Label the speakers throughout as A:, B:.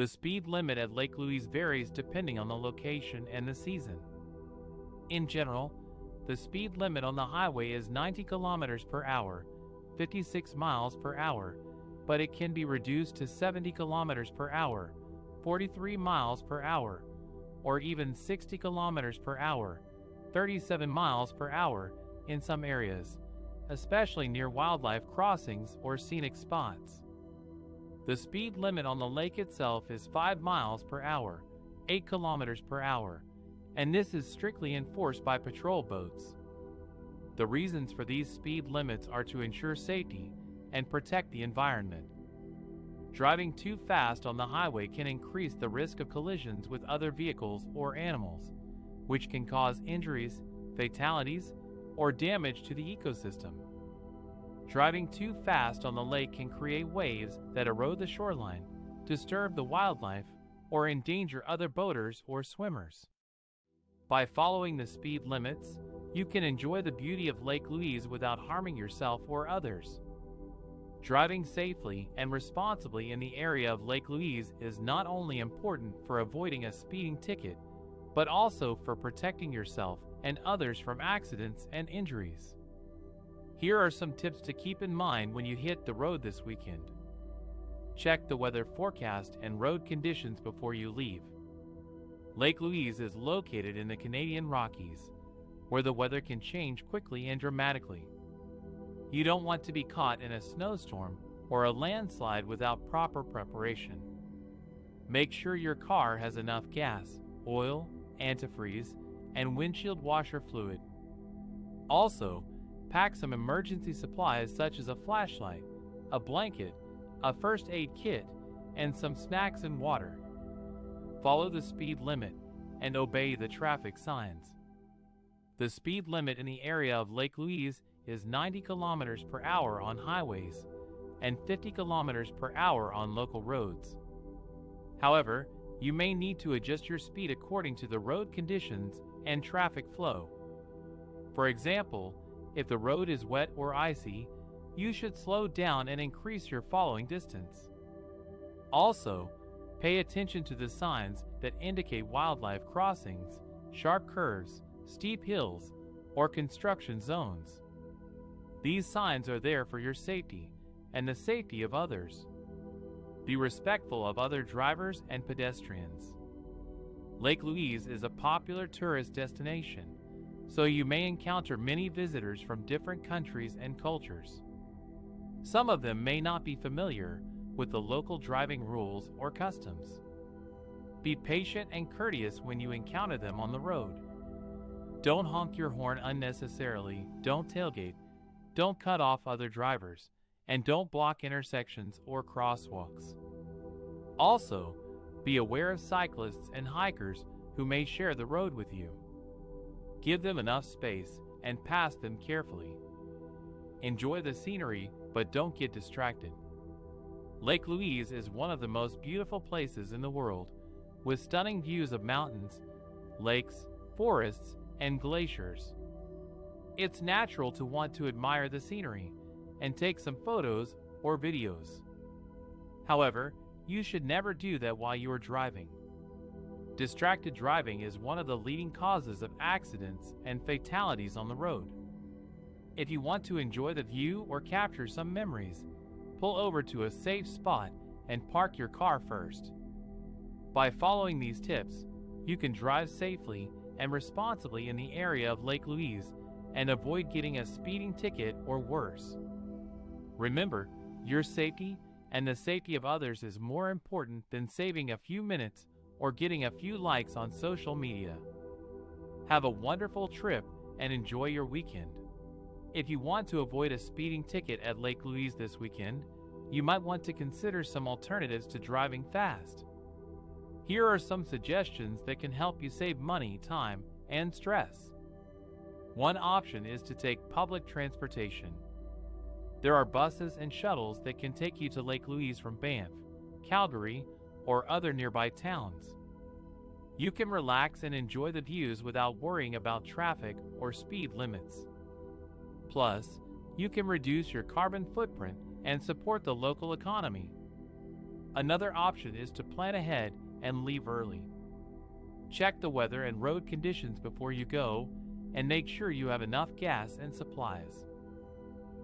A: The speed limit at Lake Louise varies depending on the location and the season. In general, the speed limit on the highway is 90 kilometers per hour, 56 miles per hour, but it can be reduced to 70 kilometers per hour, 43 miles per hour, or even 60 kilometers per hour, 37 miles per hour in some areas, especially near wildlife crossings or scenic spots. The speed limit on the lake itself is 5 miles per hour, 8 kilometers per hour, and this is strictly enforced by patrol boats. The reasons for these speed limits are to ensure safety and protect the environment. Driving too fast on the highway can increase the risk of collisions with other vehicles or animals, which can cause injuries, fatalities, or damage to the ecosystem. Driving too fast on the lake can create waves that erode the shoreline, disturb the wildlife, or endanger other boaters or swimmers. By following the speed limits, you can enjoy the beauty of Lake Louise without harming yourself or others. Driving safely and responsibly in the area of Lake Louise is not only important for avoiding a speeding ticket, but also for protecting yourself and others from accidents and injuries. Here are some tips to keep in mind when you hit the road this weekend. Check the weather forecast and road conditions before you leave. Lake Louise is located in the Canadian Rockies, where the weather can change quickly and dramatically. You don't want to be caught in a snowstorm or a landslide without proper preparation. Make sure your car has enough gas, oil, antifreeze, and windshield washer fluid. Also, pack some emergency supplies such as a flashlight, a blanket, a first aid kit, and some snacks and water. Follow the speed limit and obey the traffic signs. The speed limit in the area of Lake Louise is 90 kilometers per hour on highways and 50 kilometers per hour on local roads. However, you may need to adjust your speed according to the road conditions and traffic flow. For example, if the road is wet or icy, you should slow down and increase your following distance. Also, pay attention to the signs that indicate wildlife crossings, sharp curves, steep hills, or construction zones. These signs are there for your safety and the safety of others. Be respectful of other drivers and pedestrians. Lake Louise is a popular tourist destination, so you may encounter many visitors from different countries and cultures. Some of them may not be familiar with the local driving rules or customs. Be patient and courteous when you encounter them on the road. Don't honk your horn unnecessarily, don't tailgate, don't cut off other drivers, and don't block intersections or crosswalks. Also, be aware of cyclists and hikers who may share the road with you. Give them enough space and pass them carefully. Enjoy the scenery, but don't get distracted. Lake Louise is one of the most beautiful places in the world, with stunning views of mountains, lakes, forests, and glaciers. It's natural to want to admire the scenery and take some photos or videos. However, you should never do that while you are driving. Distracted driving is one of the leading causes of accidents and fatalities on the road. If you want to enjoy the view or capture some memories, pull over to a safe spot and park your car first. By following these tips, you can drive safely and responsibly in the area of Lake Louise and avoid getting a speeding ticket or worse. Remember, your safety and the safety of others is more important than saving a few minutes or getting a few likes on social media. Have a wonderful trip and enjoy your weekend. If you want to avoid a speeding ticket at Lake Louise this weekend, you might want to consider some alternatives to driving fast. Here are some suggestions that can help you save money, time, and stress. One option is to take public transportation. There are buses and shuttles that can take you to Lake Louise from Banff, Calgary, or other nearby towns. You can relax and enjoy the views without worrying about traffic or speed limits. Plus, you can reduce your carbon footprint and support the local economy. Another option is to plan ahead and leave early. Check the weather and road conditions before you go, and make sure you have enough gas and supplies.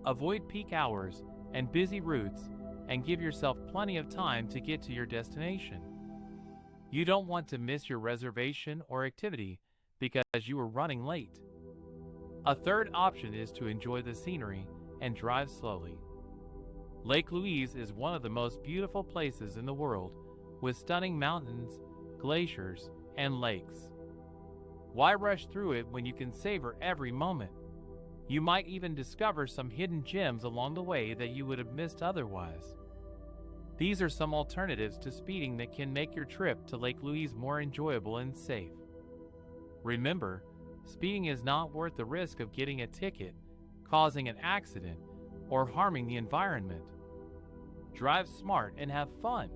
A: Avoid peak hours and busy routes, and give yourself plenty of time to get to your destination. You don't want to miss your reservation or activity because you are running late. A third option is to enjoy the scenery and drive slowly. Lake Louise is one of the most beautiful places in the world, with stunning mountains, glaciers, and lakes. Why rush through it when you can savor every moment? You might even discover some hidden gems along the way that you would have missed otherwise. These are some alternatives to speeding that can make your trip to Lake Louise more enjoyable and safe. Remember, speeding is not worth the risk of getting a ticket, causing an accident, or harming the environment. Drive smart and have fun.